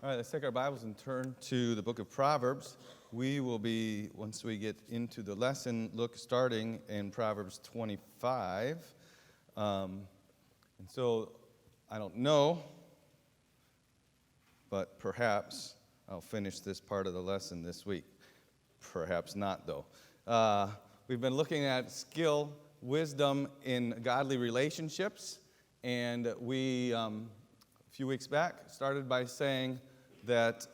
All right, let's take our Bibles and turn to the book of Proverbs. We will be, once we get into the lesson, starting in Proverbs 25. And so, I don't know, but perhaps I'll finish this part of the lesson this week. Perhaps not, though. We've been looking at skill, wisdom in godly relationships, and we, a few weeks back, started by saying that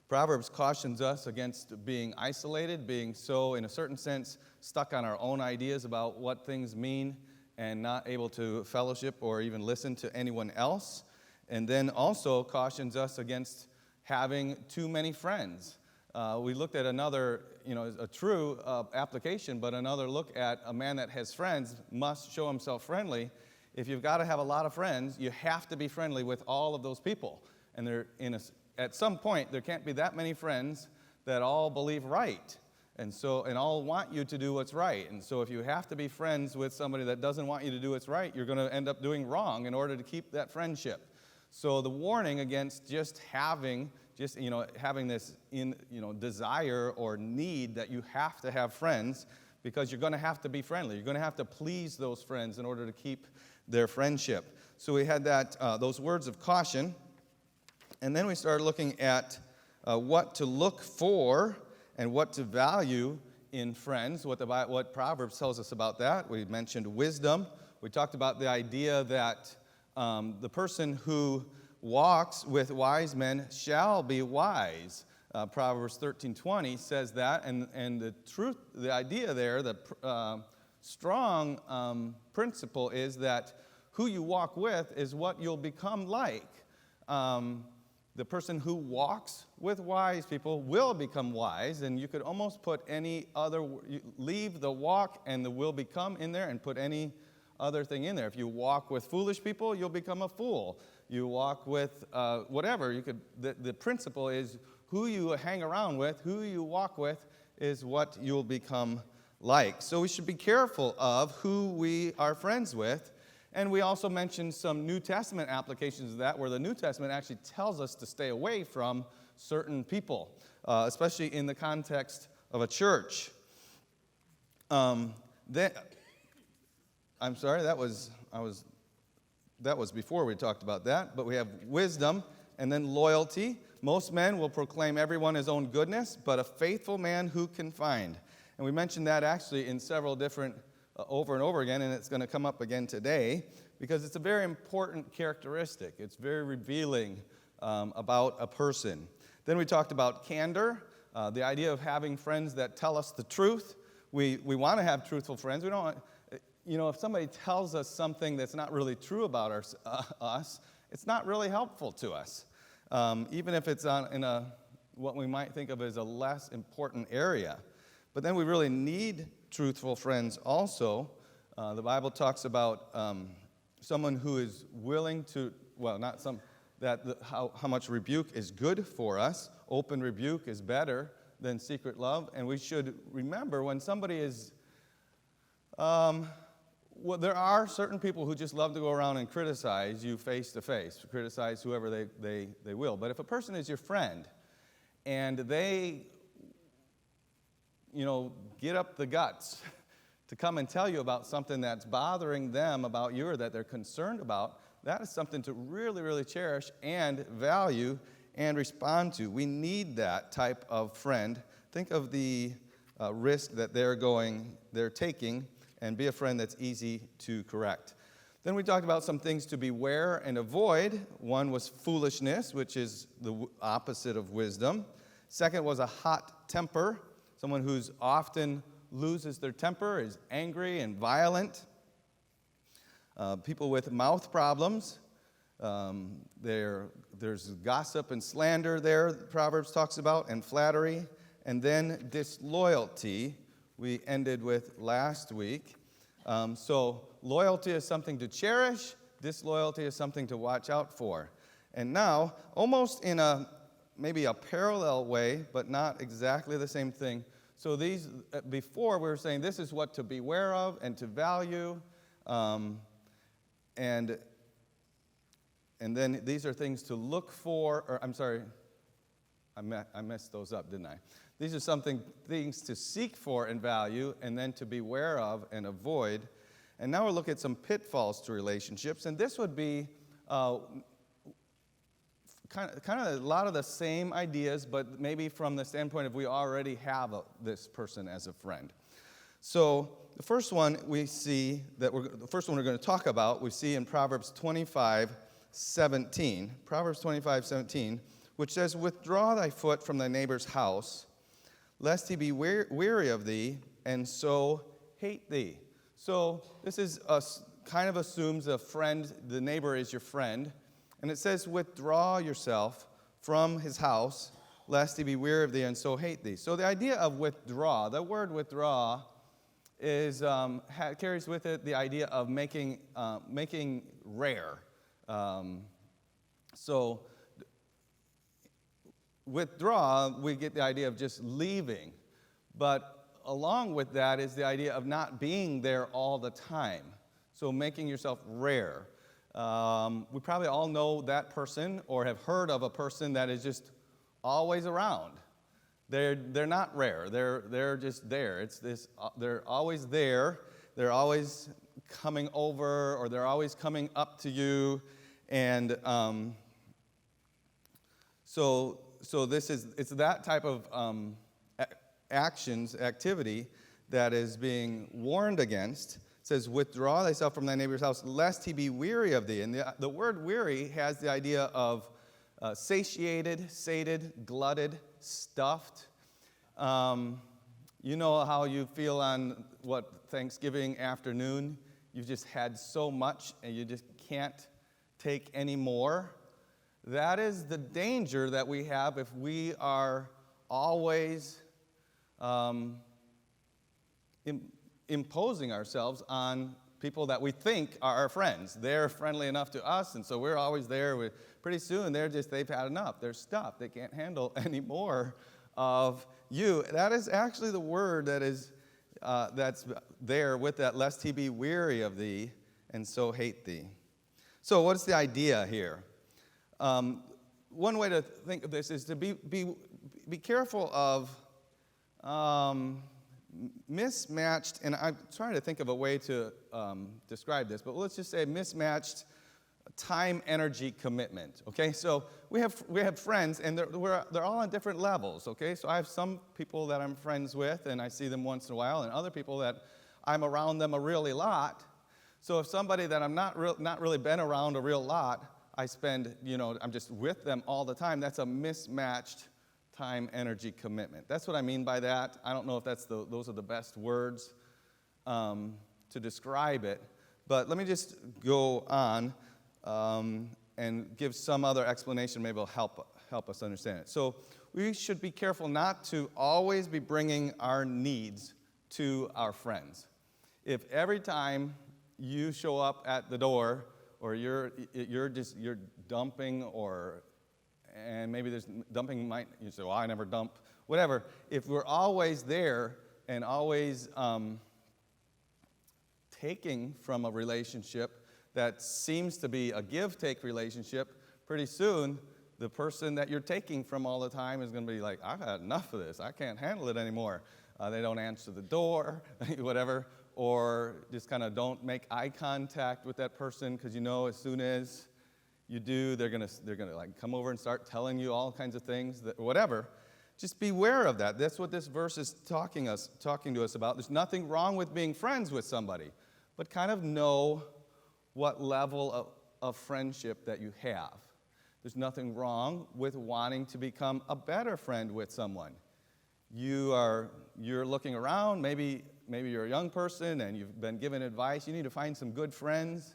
Proverbs cautions us against being isolated, being so, in a certain sense, stuck on our own ideas about what things mean and not able to fellowship or even listen to anyone else. And then also cautions us against having too many friends. We looked at another, a true application, but another look at a man that has friends must show himself friendly. If you've got to have a lot of friends, you have to be friendly with all of those people. And at some point, there can't be that many friends that all believe right. And all want you to do what's right. And so if you have to be friends with somebody that doesn't want you to do what's right, you're going to end up doing wrong in order to keep that friendship. So the warning against just having this desire or need that you have to have friends, because you're going to have to be friendly. You're going to have to please those friends in order to keep their friendship. So we had those words of caution. And then we started looking at what to look for and what to value in friends, what Proverbs tells us about that. We mentioned wisdom. We talked about the idea that the person who walks with wise men shall be wise. Proverbs 13:20 says that, and the idea there, the strong principle is that who you walk with is what you'll become like. The person who walks with wise people will become wise, and you could almost put leave the walk and the will become in there and put any other thing in there. If you walk with foolish people, you'll become a fool. You walk with whatever. The principle is who you hang around with, who you walk with, is what you'll become like. So we should be careful of who we are friends with. And we also mentioned some New Testament applications of that, where the New Testament actually tells us to stay away from certain people, especially in the context of a church. I'm sorry, that was before we talked about that. But we have wisdom and then loyalty. Most men will proclaim everyone his own goodness, but a faithful man who can find. And we mentioned that actually in several different over and over again, and it's going to come up again today, because it's a very important characteristic. It's very revealing about a person. Then we talked about candor, the idea of having friends that tell us the truth. We want to have truthful friends. We don't want, if somebody tells us something that's not really true about us, it's not really helpful to us, even if it's in what we might think of as a less important area. But then we really need truthful friends also. The Bible talks about someone who is willing to, how much rebuke is good for us. Open rebuke is better than secret love. And we should remember when somebody is, there are certain people who just love to go around and criticize you face to face, criticize whoever they will. But if a person is your friend and they get up the guts to come and tell you about something that's bothering them about you or that they're concerned about, that is something to really, really cherish and value and respond to. We need that type of friend. Think of the risk that they're taking, and be a friend that's easy to correct. Then we talked about some things to beware and avoid. One was foolishness, which is the opposite of wisdom. Second was a hot temper. Someone who's often loses their temper, is angry and violent. People with mouth problems. There's gossip and slander there, Proverbs talks about, and flattery. And then disloyalty, we ended with last week. So loyalty is something to cherish. Disloyalty is something to watch out for. And now, almost in a maybe a parallel way, but not exactly the same thing. So these, before we were saying this is what to beware of and to value, and then these are things to look for, or I'm sorry, I messed those up, didn't I? These are things to seek for and value, and then to beware of and avoid. And now we'll look at some pitfalls to relationships, and this would be kind of a lot of the same ideas, but maybe from the standpoint of we already have this person as a friend. So the first one we see the first one we're going to talk about, we see in Proverbs 25:17. Proverbs 25:17, which says, "Withdraw thy foot from thy neighbor's house, lest he be weary of thee, and so hate thee." So this is kind of assumes a friend, the neighbor is your friend. And it says, "Withdraw yourself from his house, lest he be weary of thee, and so hate thee." So the idea of withdraw, the word withdraw, is carries with it the idea of making rare. So withdraw, we get the idea of just leaving. But along with that is the idea of not being there all the time. So making yourself rare. We probably all know that person or have heard of a person that is just always around. They're not rare. They're just there. It's this. They're always there. They're always coming over, or they're always coming up to you, and so it's that type of activity that is being warned against. It says, "Withdraw thyself from thy neighbor's house, lest he be weary of thee." And the word weary has the idea of satiated, sated, glutted, stuffed. You know how you feel on, Thanksgiving afternoon? You've just had so much and you just can't take any more. That is the danger that we have if we are always imposing ourselves on people that we think are our friends. They're friendly enough to us, and so we're always there. Pretty soon, they've had enough. They're stuffed. They can't handle any more of you. That is actually the word that is that's there with that, "lest he be weary of thee, and so hate thee." So what's the idea here? One way to think of this is to be careful of mismatched, and I'm trying to think of a way to describe this, but let's just say mismatched time-energy commitment. Okay, so we have friends, and they're all on different levels. Okay, so I have some people that I'm friends with, and I see them once in a while, and other people that I'm around them a really lot. So if somebody that I'm not really been around a real lot, I spend, I'm just with them all the time. That's a mismatched time-energy commitment. That's what I mean by that. I don't know if those are the best words to describe it, but let me just go on and give some other explanation. Maybe it'll help us understand it. So we should be careful not to always be bringing our needs to our friends. If every time you show up at the door, or you're dumping, and maybe there's dumping, you say, "Well, I never dump," whatever. If we're always there and always taking from a relationship that seems to be a give-take relationship, pretty soon the person that you're taking from all the time is going to be like, "I've had enough of this. I can't handle it anymore." They don't answer the door, whatever, or just kind of don't make eye contact with that person, because as soon as you do, they're gonna like come over and start telling you all kinds of things, whatever. Just beware of that. That's what this verse is talking to us about. There's nothing wrong with being friends with somebody, but kind of know what level of friendship that you have. There's nothing wrong with wanting to become a better friend with someone. You're looking around, maybe you're a young person and you've been given advice. You need to find some good friends.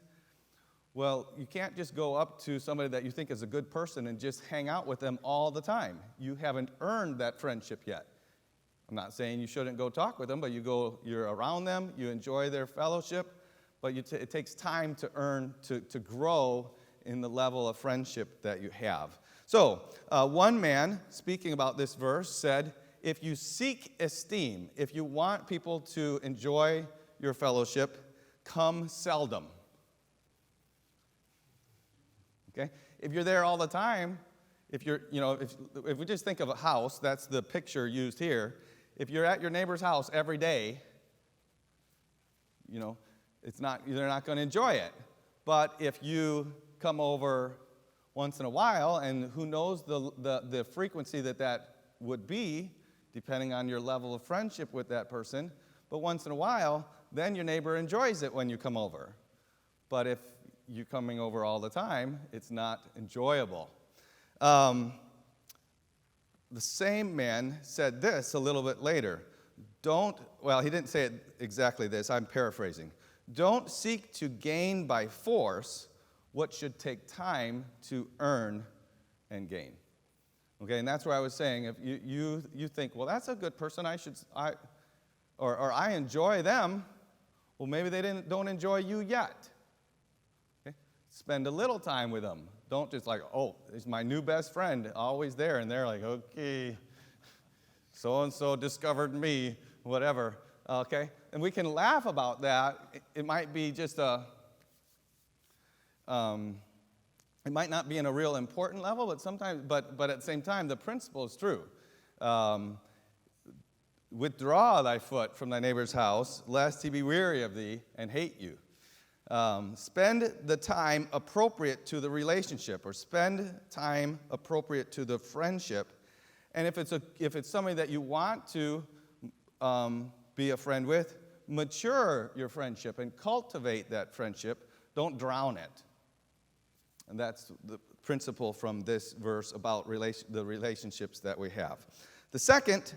Well, you can't just go up to somebody that you think is a good person and just hang out with them all the time. You haven't earned that friendship yet. I'm not saying you shouldn't go talk with them, but you're around them, you enjoy their fellowship, but it takes time to grow in the level of friendship that you have. So, one man, speaking about this verse, said, if you seek esteem, if you want people to enjoy your fellowship, come seldom. Okay? If you're there all the time, if we just think of a house, that's the picture used here. If you're at your neighbor's house every day, they're not going to enjoy it. But if you come over once in a while, and who knows the frequency that would be, depending on your level of friendship with that person, but once in a while, then your neighbor enjoys it when you come over. But if you're coming over all the time, it's not enjoyable. The same man said this a little bit later. He didn't say it exactly this, I'm paraphrasing. Don't seek to gain by force what should take time to earn and gain. Okay, and that's where I was saying, if you think, well, that's a good person, I enjoy them, well, maybe they don't enjoy you yet. Okay? Spend a little time with them. Don't just like, oh, it's my new best friend, always there, and they're like, okay, so-and-so discovered me, whatever, okay? And we can laugh about that. It might be just it might not be in a real important level, but sometimes, but at the same time, the principle is true. Withdraw thy foot from thy neighbor's house, lest he be weary of thee and hate you. Spend the time appropriate to the relationship, or spend time appropriate to the friendship. And if it's somebody that you want to be a friend with, mature your friendship and cultivate that friendship. Don't drown it. And that's the principle from this verse about the relationships that we have. The second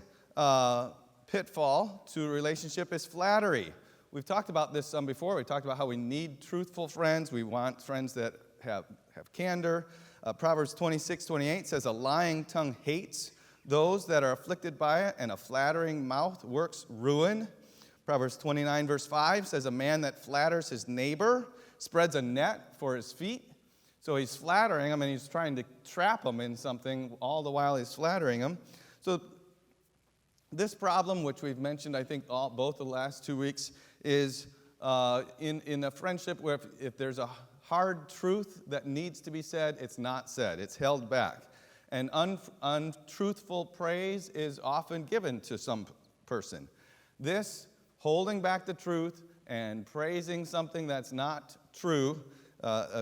pitfall to a relationship is flattery. We've talked about this some before. We talked about how we need truthful friends. We want friends that have candor. Proverbs 26:28 says, a lying tongue hates those that are afflicted by it, and a flattering mouth works ruin. Proverbs 29, verse 5 says, a man that flatters his neighbor spreads a net for his feet. So he's flattering him, and he's trying to trap him in something all the while he's flattering him. So this problem, which we've mentioned, I think, both the last 2 weeks, is in a friendship where if there's a hard truth that needs to be said, it's not said. It's held back. And untruthful praise is often given to some person. This holding back the truth and praising something that's not true,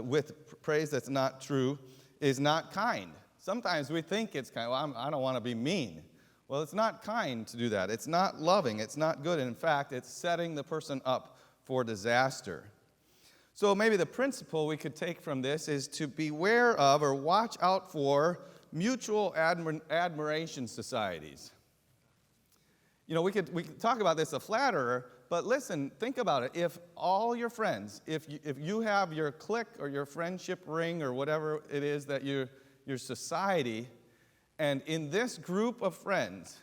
with praise that's not true, is not kind. Sometimes we think it's kind. Well, I don't want to be mean. Well, it's not kind to do that. It's not loving. It's not good. In fact, it's setting the person up for disaster. So maybe the principle we could take from this is to beware of or watch out for mutual admiration societies. We could talk about this, a flatterer, but listen, think about it. If all your friends, if you have your clique or your friendship ring or whatever it is that your society, and in this group of friends,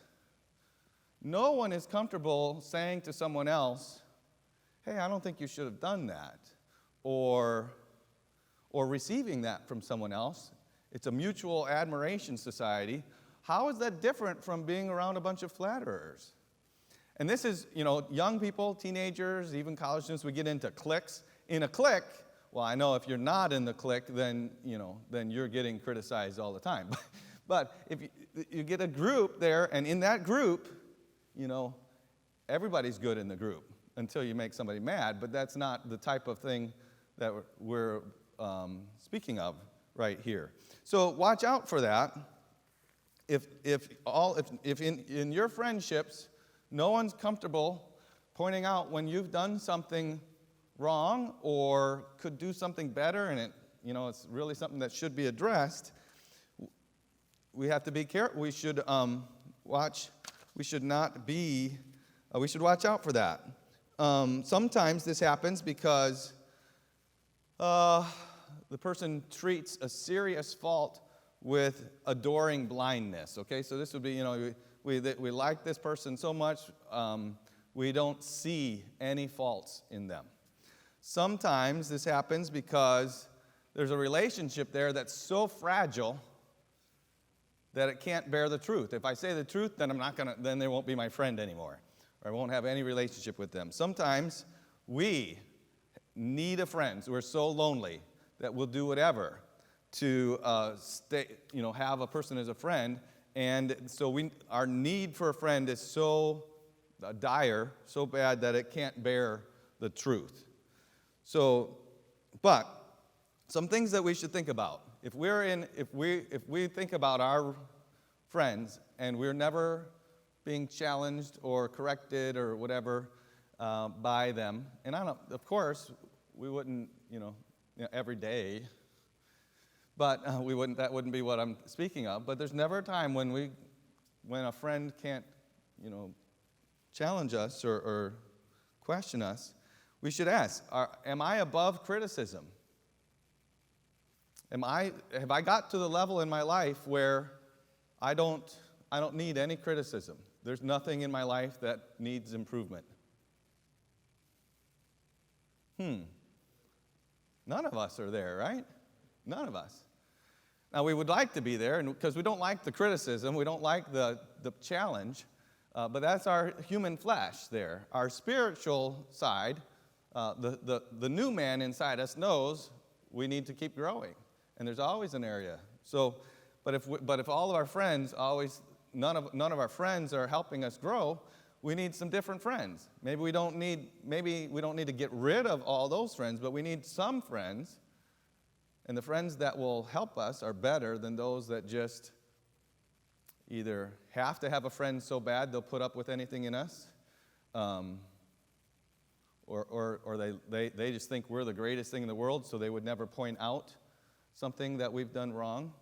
no one is comfortable saying to someone else, hey, I don't think you should have done that, or receiving that from someone else. It's a mutual admiration society. How is that different from being around a bunch of flatterers? And this is, young people, teenagers, even college students, we get into cliques. In a clique, well, I know if you're not in the clique, then you're getting criticized all the time. But if you get a group there, and in that group, everybody's good in the group until you make somebody mad, but that's not the type of thing that we're speaking of right here. So watch out for that. If in your friendships, no one's comfortable pointing out when you've done something wrong or could do something better, and it's really something that should be addressed, we have to be careful. We should watch. We should not be. We should watch out for that. Sometimes this happens because the person treats a serious fault with adoring blindness. Okay, so this would be, we like this person so much, we don't see any faults in them. Sometimes this happens because there's a relationship there that's so fragile that it can't bear the truth. If I say the truth, then they won't be my friend anymore, or I won't have any relationship with them. Sometimes we need a friend. We're so lonely that we'll do whatever to have a person as a friend. And so our need for a friend is so dire, so bad that it can't bear the truth. But some things that we should think about. If we think about our friends and we're never being challenged or corrected or whatever by them, and of course we wouldn't, every day. But that wouldn't be what I'm speaking of. But there's never a time when a friend can't, challenge us or question us. We should ask, am I above criticism? Have I got to the level in my life where I don't need any criticism? There's nothing in my life that needs improvement. None of us are there, right? None of us. Now, we would like to be there, because we don't like the criticism, we don't like the challenge, but that's our human flesh there. Our spiritual side, the new man inside us knows we need to keep growing, and there's always an area. But if all of our friends none of our friends are helping us grow, we need some different friends. Maybe we don't need to get rid of all those friends, but we need some friends. And the friends that will help us are better than those that just either have to have a friend so bad they'll put up with anything in us, or they just think we're the greatest thing in the world, so they would never point out something that we've done wrong.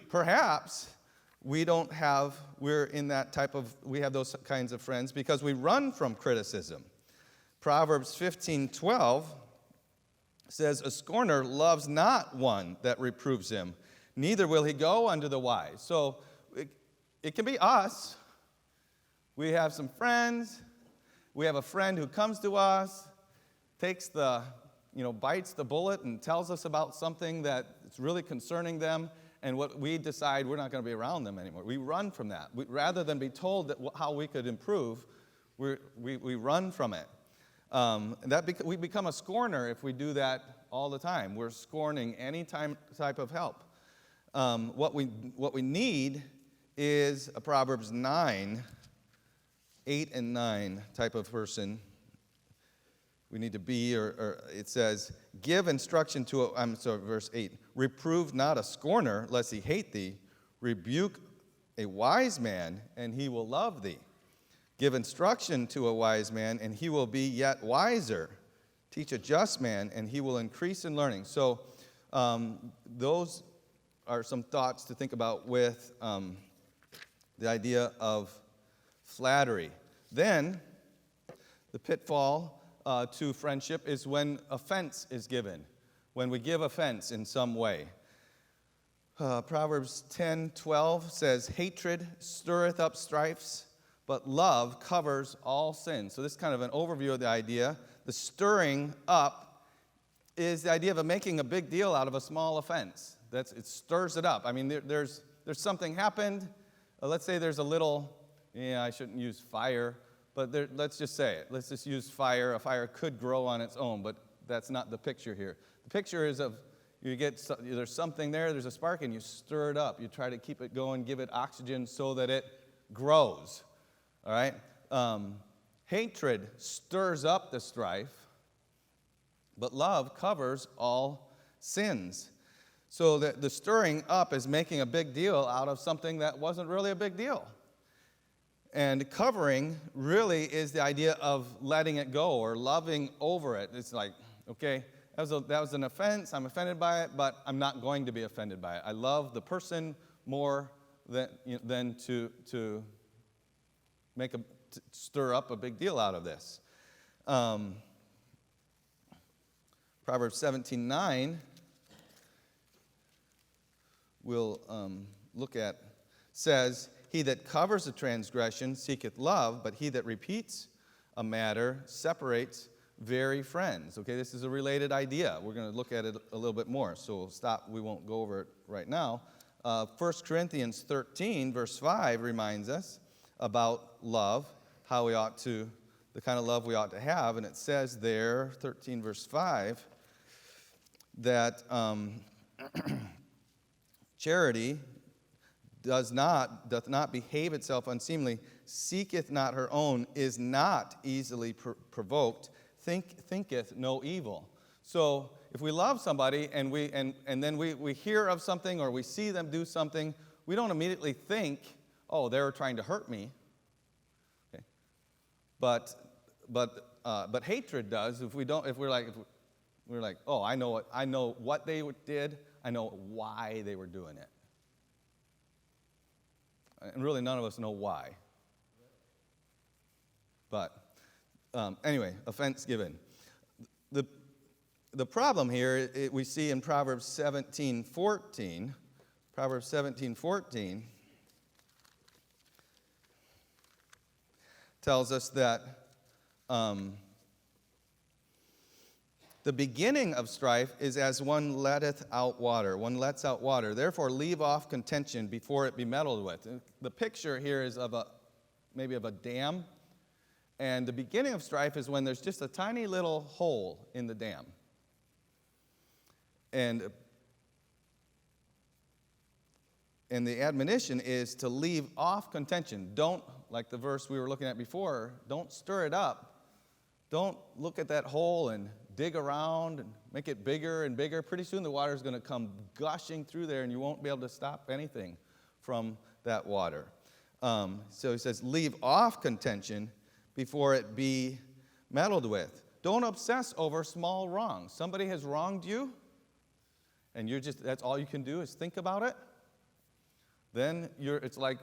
Perhaps we have those kinds of friends because we run from criticism. Proverbs 15:12 says, "A scorner loves not one that reproves him, neither will he go unto the wise." So it can be us. We have some friends. We have a friend who comes to us, bites the bullet and tells us about something that's really concerning them, and what we decide we're not going to be around them anymore. We run from that. Rather than be told how we could improve, we run from it. We become a scorner if we do that all the time. We're scorning any type of help. What we need is a Proverbs 8 and 9 type of person. We need to be, or it says, give instruction verse 8. Reprove not a scorner, lest he hate thee. Rebuke a wise man, and he will love thee. Give instruction to a wise man, and he will be yet wiser. Teach a just man, and he will increase in learning. So those are some thoughts to think about with the idea of flattery. Then, the pitfall to friendship is when offense is given, when we give offense in some way. Proverbs 10:12 says, hatred stirreth up strifes, but love covers all sin. So this is kind of an overview of the idea. The stirring up is the idea of making a big deal out of a small offense. It stirs it up. I mean, there's something happened. Let's say there's a little, I shouldn't use fire, but let's just say it. Let's just use fire. A fire could grow on its own, but that's not the picture here. The picture is there's something there, there's a spark, and you stir it up. You try to keep it going, give it oxygen so that it grows. All right? Hatred stirs up the strife, but love covers all sins. So the stirring up is making a big deal out of something that wasn't really a big deal. And covering really is the idea of letting it go or loving over it. It's like, okay, that was an offense. I'm offended by it, but I'm not going to be offended by it. I love the person more than to stir up a big deal out of this. Proverbs 17:9 we'll look at says, he that covers a transgression seeketh love, but he that repeats a matter separates very friends. Okay, this is a related idea. We're going to look at it a little bit more, so we'll stop. We won't go over it right now. 1 Corinthians 13, verse 5 reminds us about love, how we ought to, the kind of love we ought to have. And it says there, 13, verse 5, that charity doth not behave itself unseemly, seeketh not her own, is not easily provoked, thinketh no evil. So if we love somebody and then we hear of something or we see them do something, we don't immediately think, oh, they're trying to hurt me. Okay. But hatred does. If we're like, oh, I know what they did, I know why they were doing it. And really, none of us know why. But anyway, offense given. The problem here we see in Proverbs 17:14. Proverbs 17:14 tells us that the beginning of strife is as one letteth out water. One lets out water. Therefore, leave off contention before it be meddled with. The picture here is maybe of a dam. And the beginning of strife is when there's just a tiny little hole in the dam. And the admonition is to leave off contention. Don't, like the verse we were looking at before, don't stir it up. Don't look at that hole and dig around and make it bigger and bigger. Pretty soon the water is going to come gushing through there and you won't be able to stop anything from that water. So he says, leave off contention before it be meddled with. Don't obsess over small wrongs. Somebody has wronged you, and that's all you can do is think about it. Then it's like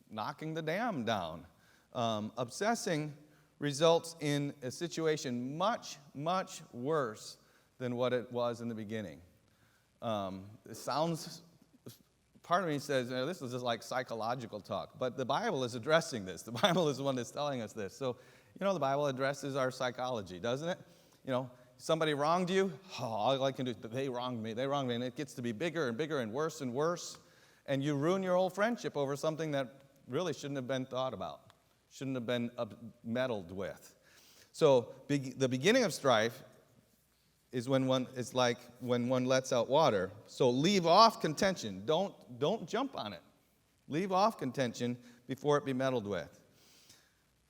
knocking the dam down. Obsessing results in a situation much, much worse than what it was in the beginning. It sounds, part of me says, this is just like psychological talk, but the Bible is addressing this. The Bible is the one that's telling us this. So, the Bible addresses our psychology, doesn't it? Somebody wronged you, all I can do is, they wronged me, and it gets to be bigger and bigger and worse, and you ruin your whole friendship over something that really shouldn't have been thought about, shouldn't have been meddled with. So the beginning of strife is when one lets out water. So leave off contention. Don't jump on it. Leave off contention before it be meddled with.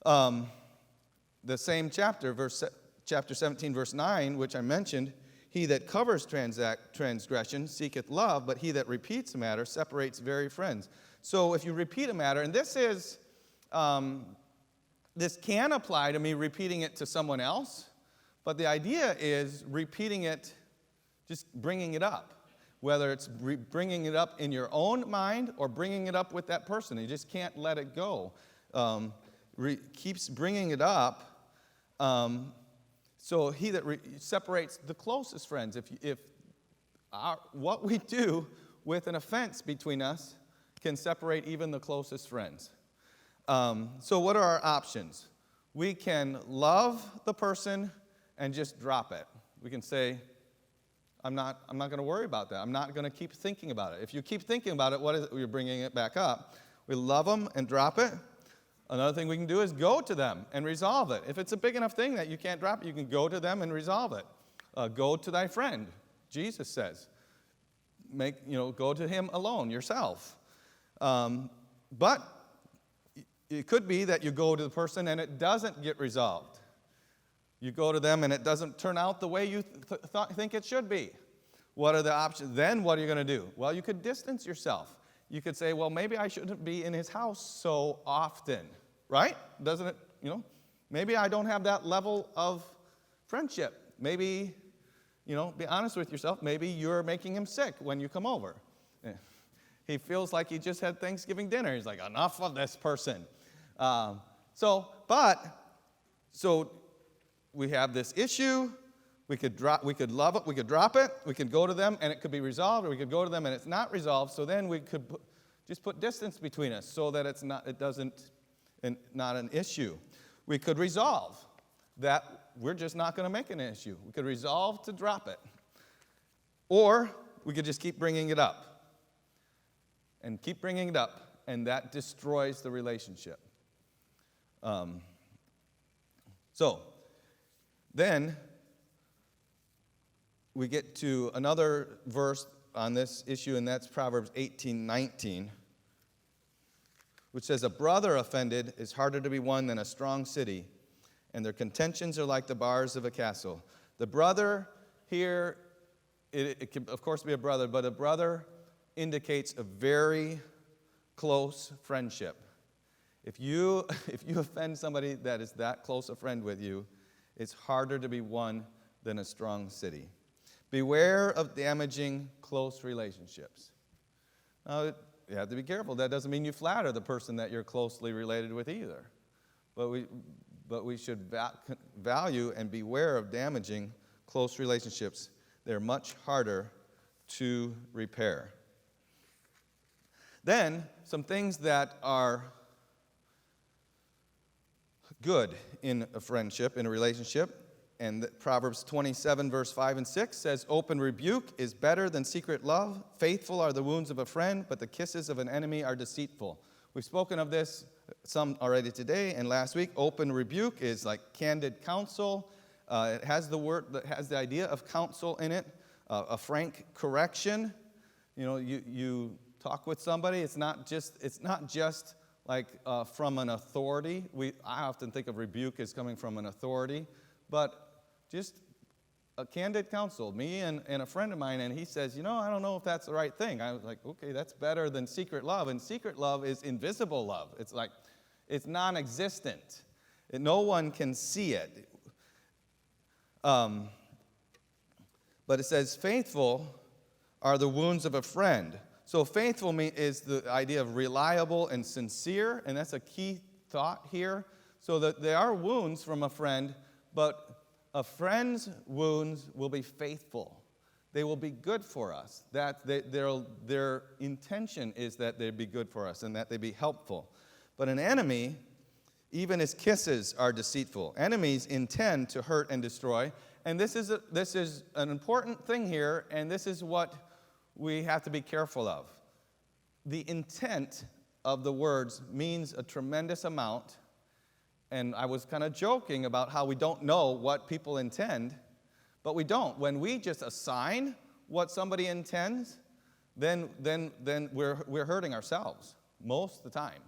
The same chapter, chapter 17, verse 9, which I mentioned, he that covers transgression seeketh love, but he that repeats a matter separates very friends. So if you repeat a matter, and this can apply to me repeating it to someone else, but the idea is repeating it, just bringing it up, whether it's bringing it up in your own mind or bringing it up with that person. You just can't let it go. Keeps bringing it up. So he that separates the closest friends. What we do with an offense between us can separate even the closest friends. So what are our options? We can love the person and just drop it. We can say, I'm not going to worry about that. I'm not going to keep thinking about it. If you keep thinking about it, what is it? You're bringing it back up. We love them and drop it. Another thing we can do is go to them and resolve it. If it's a big enough thing that you can't drop it, you can go to them and resolve it. Go to thy friend, Jesus says. Go to him alone, yourself. But it could be that you go to the person and it doesn't get resolved. You go to them and it doesn't turn out the way you think it should be. What are the options? Then what are you going to do? Well, you could distance yourself. You could say, well, maybe I shouldn't be in his house so often, right? Doesn't it, maybe I don't have that level of friendship. Maybe, be honest with yourself. Maybe you're making him sick when you come over. He feels like he just had Thanksgiving dinner. He's like, enough of this person. So we have this issue. We could love it, we could drop it, we could go to them and it could be resolved, or we could go to them and it's not resolved. So then we could just put distance between us so that it's not an issue. We could resolve that we're just not going to make an issue. We could resolve to drop it. Or we could just keep bringing it up. and keep bringing it up, and that destroys the relationship. So then we get to another verse on this issue, and that's Proverbs 18:19, which says, "A brother offended is harder to be won than a strong city, and their contentions are like the bars of a castle." The brother here, it can of course be a brother, but a brother indicates a very close friendship. If you offend somebody that is that close a friend with you, it's harder to be won than a strong city. Beware of damaging close relationships. Now, you have to be careful. That doesn't mean you flatter the person that you're closely related with either. But we should value and beware of damaging close relationships. They're much harder to repair. Then, some things that are good in a friendship, in a relationship. And Proverbs 27, verse 5 and 6 says, "Open rebuke is better than secret love. Faithful are the wounds of a friend, but the kisses of an enemy are deceitful." We've spoken of this some already today and last week. Open rebuke is like candid counsel. It has the word that has the idea of counsel in it, a frank correction. You know, you talk with somebody. It's not just like from an authority. I often think of rebuke as coming from an authority, but just a candid counsel. Me and a friend of mine, and he says, I don't know if that's the right thing. I was like, okay, that's better than secret love. And secret love is invisible love. It's like, it's non-existent. No one can see it. But it says, faithful are the wounds of a friend. So faithful is the idea of reliable and sincere, and that's a key thought here. So that there are wounds from a friend, but a friend's wounds will be faithful. They will be good for us. That their intention is that they be good for us and that they be helpful. But an enemy, even his kisses are deceitful. Enemies intend to hurt and destroy. And this is an important thing here, and this is what we have to be careful of. The intent of the words means a tremendous amount. And I was kind of joking about how we don't know what people intend, but we don't. When we just assign what somebody intends, then we're hurting ourselves most of the time.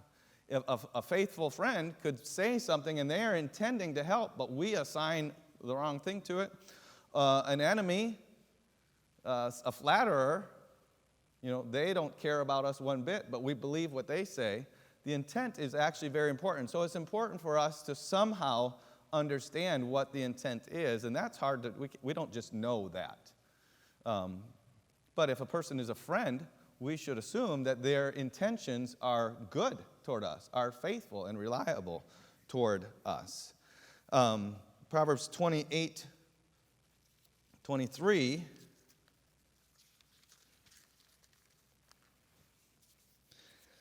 If a faithful friend could say something and they're intending to help, but we assign the wrong thing to it. An enemy, a flatterer, they don't care about us one bit, but we believe what they say. The intent is actually very important. So it's important for us to somehow understand what the intent is, and that's hard to, we don't just know that. But if a person is a friend, we should assume that their intentions are good toward us, are faithful and reliable toward us. Proverbs 28:23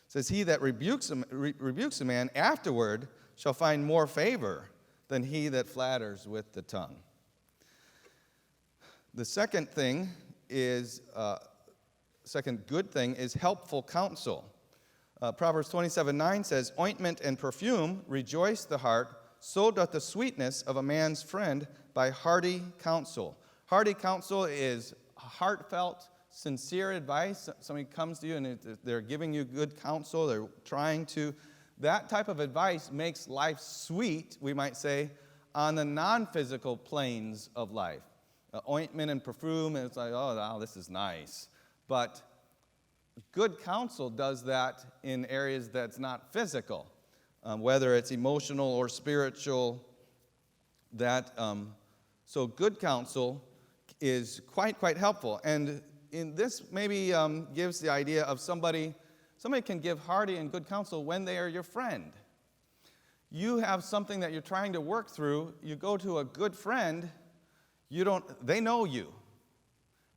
says, "He that rebukes a man afterward shall find more favor than he that flatters with the tongue." The second good thing is helpful counsel. Proverbs 27:9 says, "Ointment and perfume rejoice the heart, so doth the sweetness of a man's friend by hearty counsel." Hearty counsel is heartfelt, sincere advice. Somebody comes to you and they're giving you good counsel. They're trying to. That type of advice makes life sweet, we might say, on the non-physical planes of life. Ointment and perfume, it's like, oh, wow, this is nice. But good counsel does that in areas that's not physical, whether it's emotional or spiritual. So good counsel is quite helpful. And in this maybe gives the idea of somebody can give hearty and good counsel when they are your friend. You have something that you're trying to work through. You go to a good friend. They know you.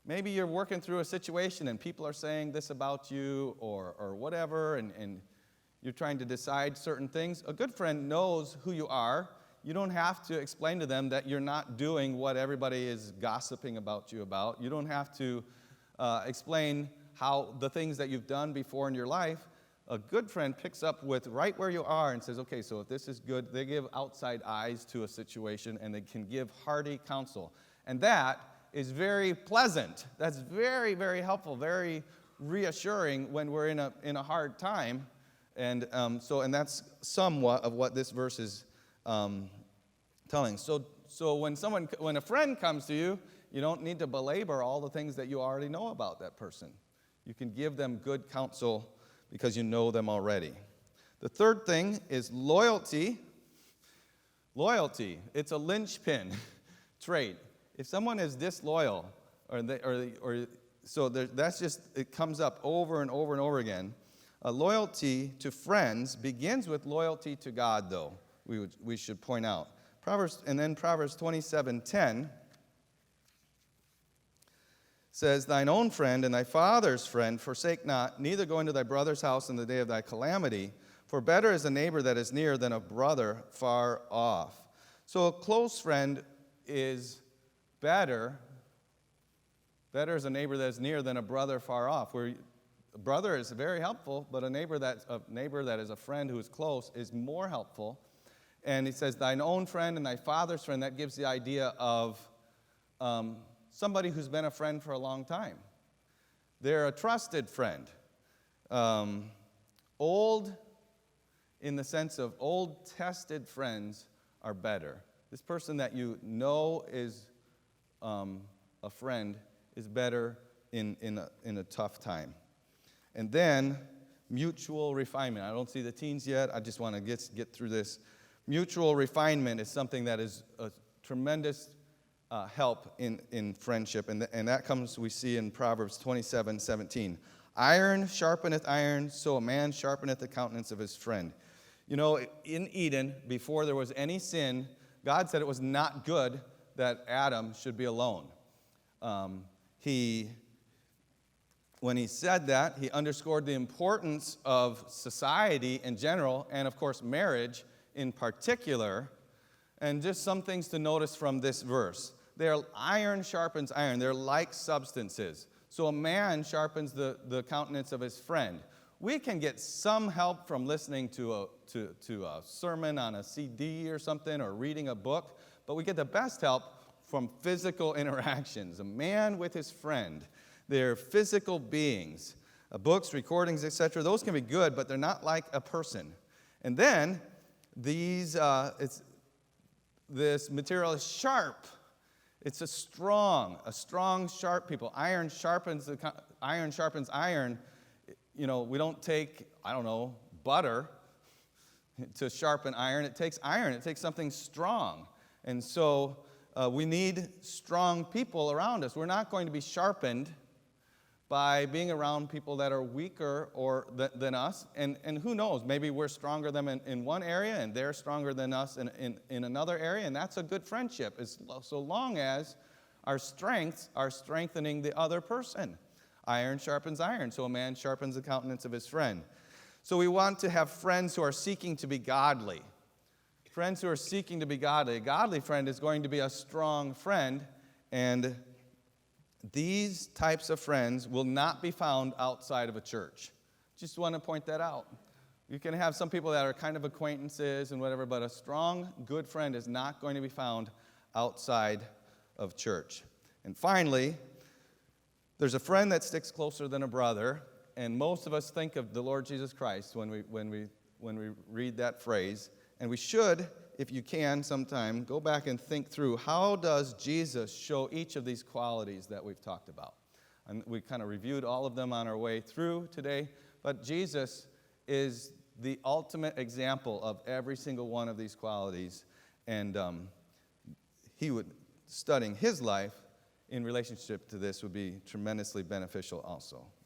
Maybe you're working through a situation and people are saying this about you or whatever, and you're trying to decide certain things. A good friend knows who you are. You don't have to explain to them that you're not doing what everybody is gossiping about you about. You don't have to explain how the things that you've done before in your life, a good friend picks up with right where you are and says, okay, so if this is good, they give outside eyes to a situation and they can give hearty counsel. And that is very pleasant. That's very, very helpful, very reassuring when we're in a hard time. And and that's somewhat of what this verse is telling. So when a friend comes to you, you don't need to belabor all the things that you already know about that person. You can give them good counsel because you know them already. The third thing is loyalty. Loyalty, it's a linchpin trait. If someone is disloyal, that's just, it comes up over and over and over again. Loyalty to friends begins with loyalty to God, though, we should point out. Proverbs 27:10 says, thine own friend and thy father's friend forsake not, neither go into thy brother's house in the day of thy calamity, for better is a neighbor that is near than a brother far off. So a close friend is better is a neighbor that is near than a brother far off. Where a brother is very helpful, but a neighbor that is a friend who is close is more helpful. And he says, thine own friend and thy father's friend, that gives the idea of somebody who's been a friend for a long time. They're a trusted friend. Old, in the sense of old tested friends, are better. This person that you know is a friend is better in a tough time. And then mutual refinement. I don't see the teens yet. I just want to get through this. Mutual refinement is something that is a tremendous help in friendship, and that comes, we see in Proverbs 27:17. Iron sharpeneth iron, so a man sharpeneth the countenance of his friend. You know, in Eden, before there was any sin, God said it was not good that Adam should be alone. When he said that, he underscored the importance of society in general, and of course marriage in particular. And just some things to notice from this verse. Iron sharpens iron. They're like substances. So a man sharpens the countenance of his friend. We can get some help from listening to a sermon on a CD or something, or reading a book, but we get the best help from physical interactions. A man with his friend. They're physical beings. Books, recordings, etc. Those can be good, but they're not like a person. And then this material is sharp. It's a strong, sharp people. Iron sharpens iron. You know, we don't take, butter to sharpen iron. It takes iron. It takes something strong. And so we need strong people around us. We're not going to be sharpened by being around people that are weaker than us. And who knows, maybe we're stronger than them in one area and they're stronger than us in another area, and that's a good friendship, so long as our strengths are strengthening the other person. Iron sharpens iron, so a man sharpens the countenance of his friend. So we want to have friends who are seeking to be godly. Friends who are seeking to be godly. A godly friend is going to be a strong friend, and these types of friends will not be found outside of a church. Just want to point that out. You can have some people that are kind of acquaintances and whatever, but a strong, good friend is not going to be found outside of church. And finally, there's a friend that sticks closer than a brother, and most of us think of the Lord Jesus Christ when we read that phrase. And we should, if you can sometime, go back and think through, how does Jesus show each of these qualities that we've talked about? And we kind of reviewed all of them on our way through today, but Jesus is the ultimate example of every single one of these qualities, and studying his life in relationship to this would be tremendously beneficial also.